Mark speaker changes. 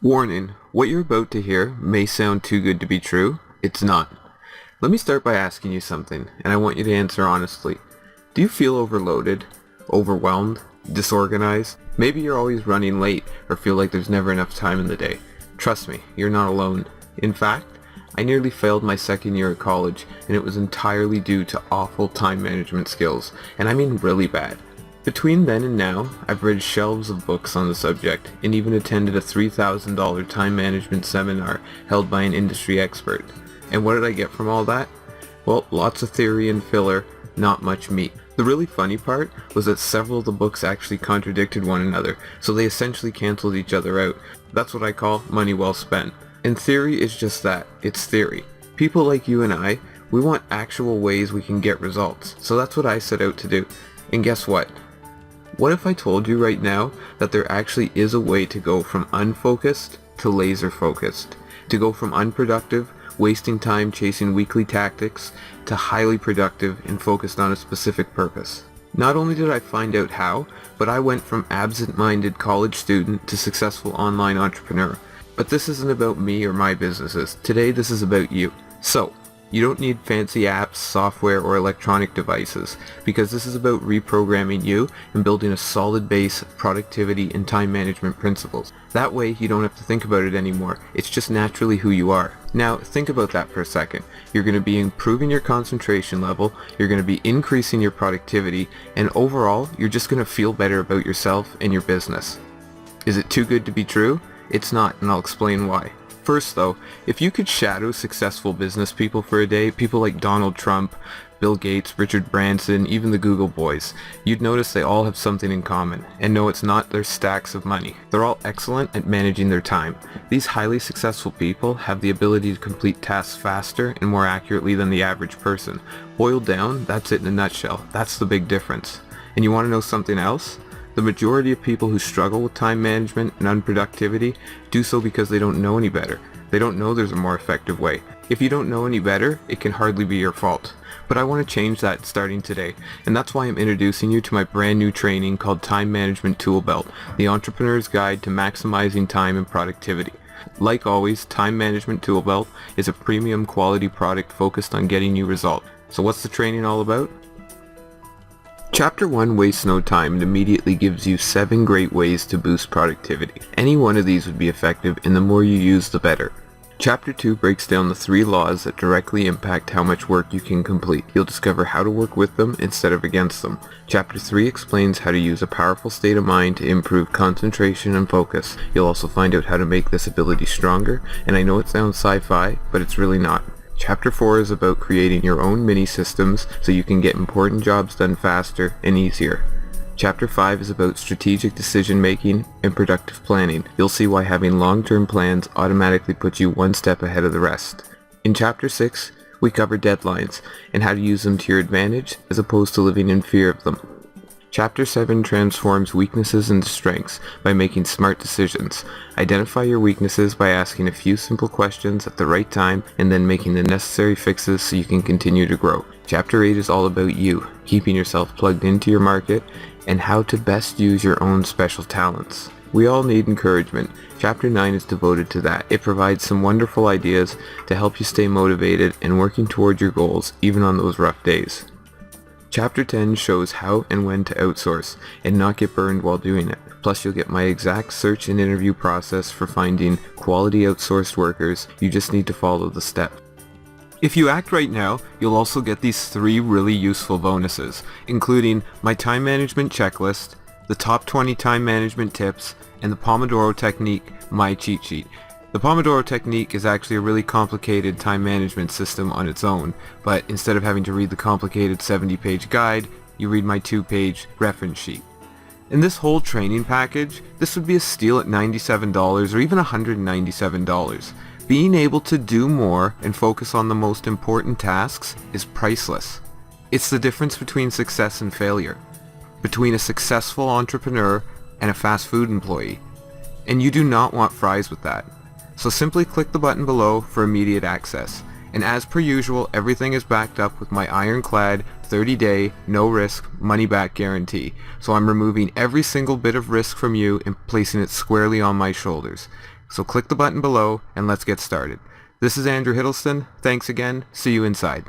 Speaker 1: Warning, what you're about to hear may sound too good to be true. It's not. Let me start by asking you something, and I want you to answer honestly. Do you feel overloaded, overwhelmed, disorganized? Maybe you're always running late or feel like there's never enough time in the day. Trust me, you're not alone. In fact, I nearly failed my second year at college, and it was entirely due to awful time management skills, and I mean really bad. Between then and now, I've read shelves of books on the subject and even attended a $3,000 time management seminar held by an industry expert. And what did I get from all that? Well, lots of theory and filler, not much meat. The really funny part was that several of the books actually contradicted one another, so they essentially canceled each other out. That's what I call money well spent. And theory is just that, it's theory. People like you and I, we want actual ways we can get results, so that's what I set out to do. And guess what? What if I told you right now that there actually is a way to go from unfocused to laser focused, to go from unproductive, wasting time chasing weekly tactics, to highly productive and focused on a specific purpose? Not only did I find out how, but I went from absent-minded college student to successful online entrepreneur. But this isn't about me or my businesses. Today this is about you. So, you don't need fancy apps, software, or electronic devices, because this is about reprogramming you and building a solid base of productivity and time management principles. That way, you don't have to think about it anymore. It's just naturally who you are. Now, think about that for a second. You're going to be improving your concentration level, you're going to be increasing your productivity, and overall, you're just going to feel better about yourself and your business. Is it too good to be true? It's not, and I'll explain why. First though, if you could shadow successful business people for a day, people like Donald Trump, Bill Gates, Richard Branson, even the Google boys, you'd notice they all have something in common. And no, it's not their stacks of money. They're all excellent at managing their time. These highly successful people have the ability to complete tasks faster and more accurately than the average person. Boiled down, that's it in a nutshell. That's the big difference. And you want to know something else? The majority of people who struggle with time management and unproductivity do so because they don't know any better. They don't know there's a more effective way. If you don't know any better, it can hardly be your fault. But I want to change that starting today, and that's why I'm introducing you to my brand new training called Time Management Tool Belt, the entrepreneur's guide to maximizing time and productivity. Like always, Time Management Tool Belt is a premium quality product focused on getting you results. So what's the training all about? Chapter 1 wastes no time and immediately gives you 7 great ways to boost productivity. Any one of these would be effective, and the more you use, the better. Chapter 2 breaks down the 3 laws that directly impact how much work you can complete. You'll discover how to work with them instead of against them. Chapter 3 explains how to use a powerful state of mind to improve concentration and focus. You'll also find out how to make this ability stronger, and I know it sounds sci-fi, but it's really not. Chapter 4 is about creating your own mini-systems so you can get important jobs done faster and easier. Chapter 5 is about strategic decision-making and productive planning. You'll see why having long-term plans automatically puts you one step ahead of the rest. In Chapter 6, we cover deadlines and how to use them to your advantage as opposed to living in fear of them. Chapter 7 transforms weaknesses into strengths by making smart decisions. Identify your weaknesses by asking a few simple questions at the right time and then making the necessary fixes so you can continue to grow. Chapter 8 is all about you, keeping yourself plugged into your market and how to best use your own special talents. We all need encouragement. Chapter 9 is devoted to that. It provides some wonderful ideas to help you stay motivated and working toward your goals even on those rough days. Chapter 10 shows how and when to outsource and not get burned while doing it. Plus you'll get my exact search and interview process for finding quality outsourced workers. You just need to follow the steps. If you act right now, you'll also get these 3 really useful bonuses, including my time management checklist, the top 20 time management tips, and the Pomodoro technique, my cheat sheet. The Pomodoro technique is actually a really complicated time management system on its own, but instead of having to read the complicated 70-page guide, you read my 2-page reference sheet. In this whole training package, this would be a steal at $97 or even $197. Being able to do more and focus on the most important tasks is priceless. It's the difference between success and failure, between a successful entrepreneur and a fast food employee. And you do not want fries with that. So simply click the button below for immediate access. And as per usual, everything is backed up with my ironclad 30-day, no-risk, money-back guarantee. So I'm removing every single bit of risk from you and placing it squarely on my shoulders. So click the button below and let's get started. This is Andrew Hiddleston. Thanks again. See you inside.